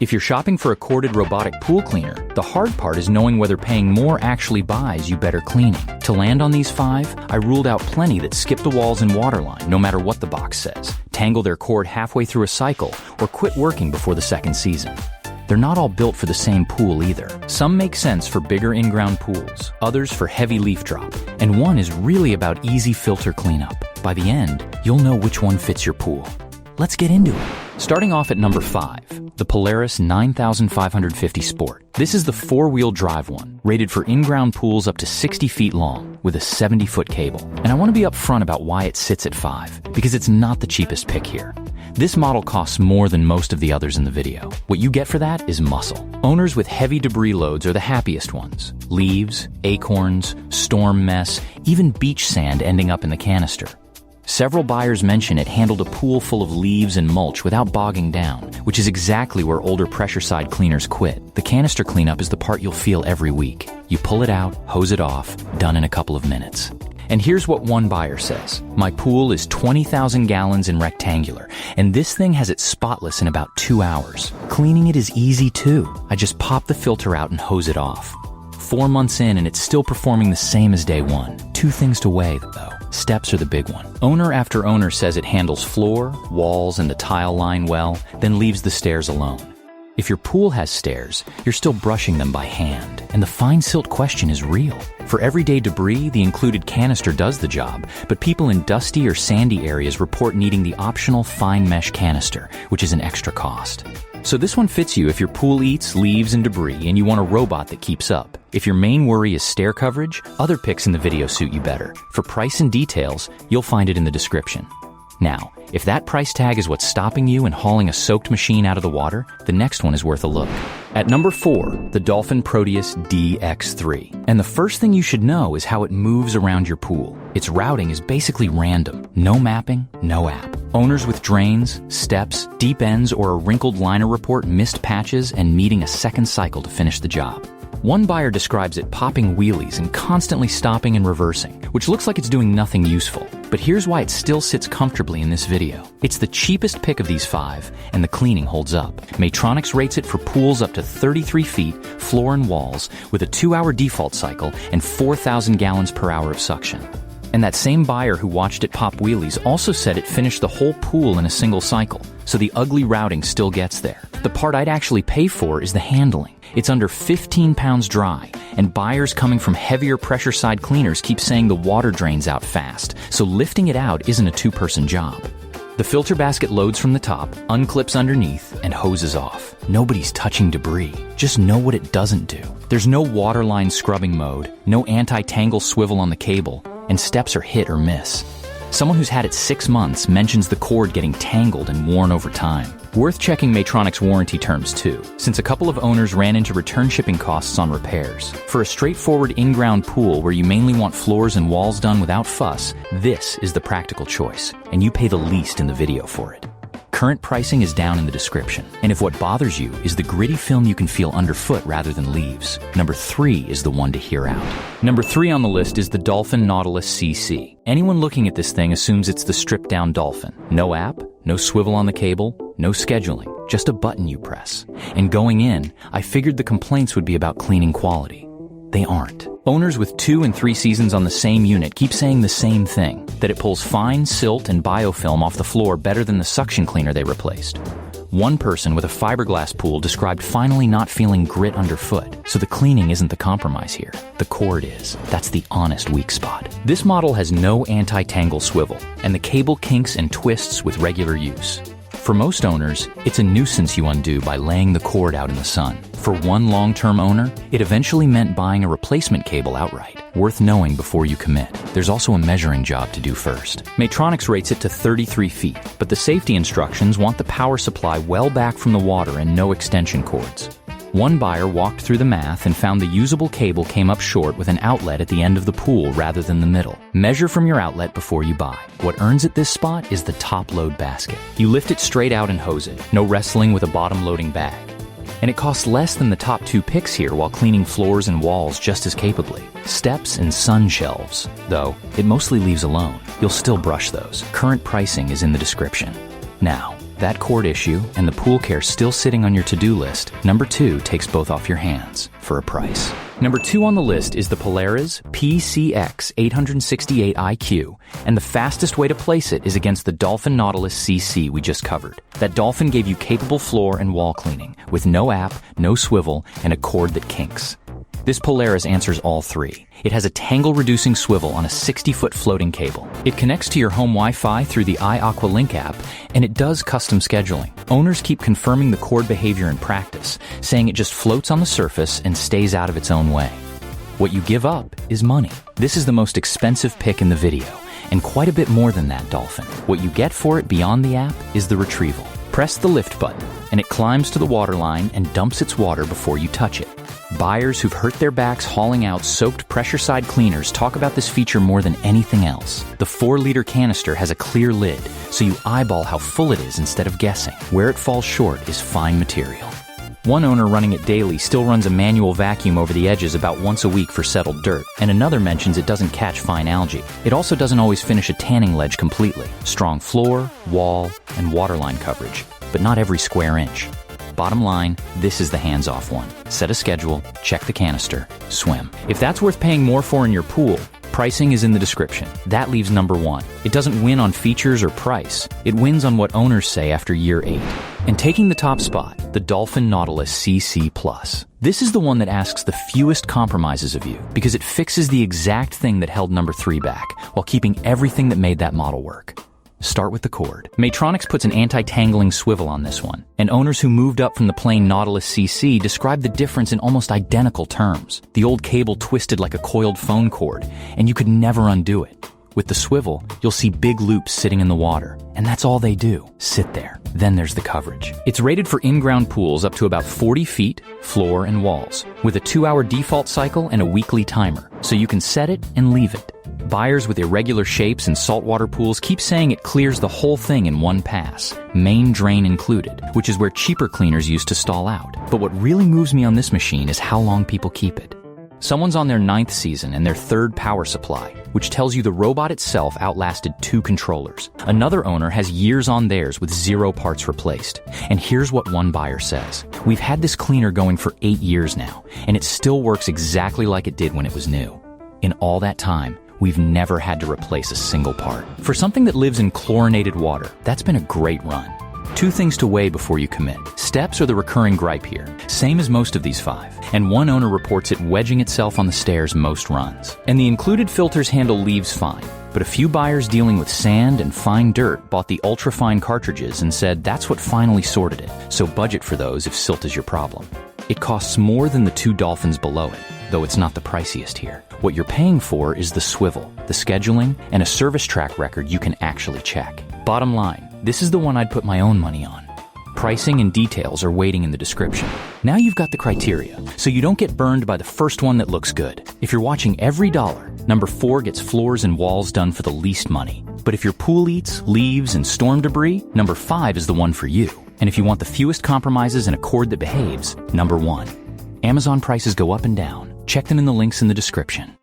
If you're shopping for a corded robotic pool cleaner, the hard part is knowing whether paying more actually buys you better cleaning. To land on these 5, I ruled out plenty that skip the walls and waterline no matter what the box says, tangle their cord halfway through a cycle, or quit working before the second season. They're not all built for the same pool either. Some make sense for bigger in-ground pools, others for heavy leaf drop, and one is really about easy filter cleanup. By the end, you'll know which one fits your pool. Let's get into it. Starting off at number 5, the Polaris 9550 Sport. This is the 4-wheel drive one, rated for in-ground pools up to 60 feet long with a 70-foot cable. And I want to be upfront about why it sits at 5, because it's not the cheapest pick here. This model costs more than most of the others in the video. What you get for that is muscle. Owners with heavy debris loads are the happiest ones. Leaves, acorns, storm mess, even beach sand ending up in the canister. Several buyers mention it handled a pool full of leaves and mulch without bogging down, which is exactly where older pressure side cleaners quit. The canister cleanup is the part you'll feel every week. You pull it out, hose it off, done in a couple of minutes. And here's what one buyer says. My pool is 20,000 gallons in rectangular, and this thing has it spotless in about 2 hours. Cleaning it is easy too. I just pop the filter out and hose it off. 4 months in and it's still performing the same as day one. 2 things to weigh though. Steps are the big one. Owner after owner says it handles floor, walls, and the tile line well, then leaves the stairs alone. If your pool has stairs, you're still brushing them by hand, and the fine silt question is real. For everyday debris, the included canister does the job, but people in dusty or sandy areas report needing the optional fine mesh canister, which is an extra cost. So this one fits you if your pool eats leaves and debris and you want a robot that keeps up. If your main worry is stair coverage, other picks in the video suit you better. For price and details, you'll find it in the description. Now, if that price tag is what's stopping you in hauling a soaked machine out of the water, the next one is worth a look. At number 4, the Dolphin Proteus DX3. And the first thing you should know is how it moves around your pool. Its routing is basically random. No mapping, no app. Owners with drains, steps, deep ends, or a wrinkled liner report missed patches and needing a second cycle to finish the job. One buyer describes it popping wheelies and constantly stopping and reversing, which looks like it's doing nothing useful. But here's why it still sits comfortably in this video. It's the cheapest pick of these 5, and the cleaning holds up. Maytronics rates it for pools up to 33 feet, floor and walls, with a 2-hour default cycle and 4,000 gallons per hour of suction. And that same buyer who watched it pop wheelies also said it finished the whole pool in a single cycle, so the ugly routing still gets there. The part I'd actually pay for is the handling. It's under 15 pounds dry, and buyers coming from heavier pressure side cleaners keep saying the water drains out fast, so lifting it out isn't a 2-person job. The filter basket loads from the top, unclips underneath, and hoses off. Nobody's touching debris. Just know what it doesn't do. There's no waterline scrubbing mode, no anti-tangle swivel on the cable, and steps are hit or miss. Someone who's had it 6 months mentions the cord getting tangled and worn over time. Worth checking Maytronics warranty terms too, since a couple of owners ran into return shipping costs on repairs. For a straightforward in-ground pool where you mainly want floors and walls done without fuss, this is the practical choice, and you pay the least in the video for it. Current pricing is down in the description, and if what bothers you is the gritty film you can feel underfoot rather than leaves, number 3 is the one to hear out. Number 3 on the list is the Dolphin Nautilus CC. Anyone looking at this thing assumes it's the stripped-down Dolphin. No app, no swivel on the cable, no scheduling, just a button you press. And going in, I figured the complaints would be about cleaning quality. They aren't. Owners with 2 and 3 seasons on the same unit keep saying the same thing, that it pulls fine silt and biofilm off the floor better than the suction cleaner they replaced. One person with a fiberglass pool described finally not feeling grit underfoot, so the cleaning isn't the compromise here. The cord is. That's the honest weak spot. This model has no anti-tangle swivel, and the cable kinks and twists with regular use. For most owners, it's a nuisance you undo by laying the cord out in the sun. For one long-term owner, it eventually meant buying a replacement cable outright, worth knowing before you commit. There's also a measuring job to do first. Maytronics rates it to 33 feet, but the safety instructions want the power supply well back from the water and no extension cords. One buyer walked through the math and found the usable cable came up short with an outlet at the end of the pool rather than the middle. Measure from your outlet before you buy. What earns at this spot is the top load basket. You lift it straight out and hose it. No wrestling with a bottom loading bag. And it costs less than the top 2 picks here while cleaning floors and walls just as capably. Steps and sun shelves, though, it mostly leaves alone. You'll still brush those. Current pricing is in the description. Now, that cord issue and the pool care still sitting on your to-do list, number 2 takes both off your hands for a price. Number 2 on the list is the Polaris PCX 868 IQ, and the fastest way to place it is against the Dolphin Nautilus CC we just covered. That Dolphin gave you capable floor and wall cleaning, with no app, no swivel, and a cord that kinks. This Polaris answers all 3. It has a tangle-reducing swivel on a 60-foot floating cable. It connects to your home Wi-Fi through the iAqualink app, and it does custom scheduling. Owners keep confirming the cord behavior in practice, saying it just floats on the surface and stays out of its own way. What you give up is money. This is the most expensive pick in the video, and quite a bit more than that, Dolphin. What you get for it beyond the app is the retrieval. Press the lift button, and it climbs to the waterline and dumps its water before you touch it. Buyers who've hurt their backs hauling out soaked pressure-side cleaners talk about this feature more than anything else. The 4-liter canister has a clear lid, so you eyeball how full it is instead of guessing. Where it falls short is fine material. One owner running it daily still runs a manual vacuum over the edges about once a week for settled dirt, and another mentions it doesn't catch fine algae. It also doesn't always finish a tanning ledge completely. Strong floor, wall, and waterline coverage, but not every square inch. Bottom line, this is the hands-off one. Set a schedule, check the canister, swim. If that's worth paying more for in your pool, pricing is in the description. That leaves number 1. It doesn't win on features or price. It wins on what owners say after year 8. And taking the top spot, the Dolphin Nautilus CC+. This is the one that asks the fewest compromises of you because it fixes the exact thing that held number 3 back while keeping everything that made that model work. Start with the cord. Maytronics puts an anti-tangling swivel on this one, and owners who moved up from the plain Nautilus CC describe the difference in almost identical terms. The old cable twisted like a coiled phone cord, and you could never undo it. With the swivel, you'll see big loops sitting in the water, and that's all they do, sit there. Then there's the coverage. It's rated for in-ground pools up to about 40 feet, floor and walls, with a 2-hour default cycle and a weekly timer, so you can set it and leave it. Buyers with irregular shapes and saltwater pools keep saying it clears the whole thing in one pass, main drain included, which is where cheaper cleaners used to stall out. But what really moves me on this machine is how long people keep it. Someone's on their 9th season and their 3rd power supply, which tells you the robot itself outlasted 2 controllers. Another owner has years on theirs with 0 parts replaced. And here's what one buyer says. We've had this cleaner going for 8 years now, and it still works exactly like it did when it was new. In all that time, we've never had to replace a single part. For something that lives in chlorinated water, that's been a great run. 2 things to weigh before you commit. Steps are the recurring gripe here, same as most of these 5. And one owner reports it wedging itself on the stairs most runs. And the included filters handle leaves fine, but a few buyers dealing with sand and fine dirt bought the ultra-fine cartridges and said that's what finally sorted it, so budget for those if silt is your problem. It costs more than the 2 Dolphins below it, though it's not the priciest here. What you're paying for is the swivel, the scheduling, and a service track record you can actually check. Bottom line, this is the one I'd put my own money on. Pricing and details are waiting in the description. Now you've got the criteria, so you don't get burned by the first one that looks good. If you're watching every dollar, number 4 gets floors and walls done for the least money. But if your pool eats, leaves, and storm debris, number 5 is the one for you. And if you want the fewest compromises and a cord that behaves, number 1. Amazon prices go up and down. Check them in the links in the description.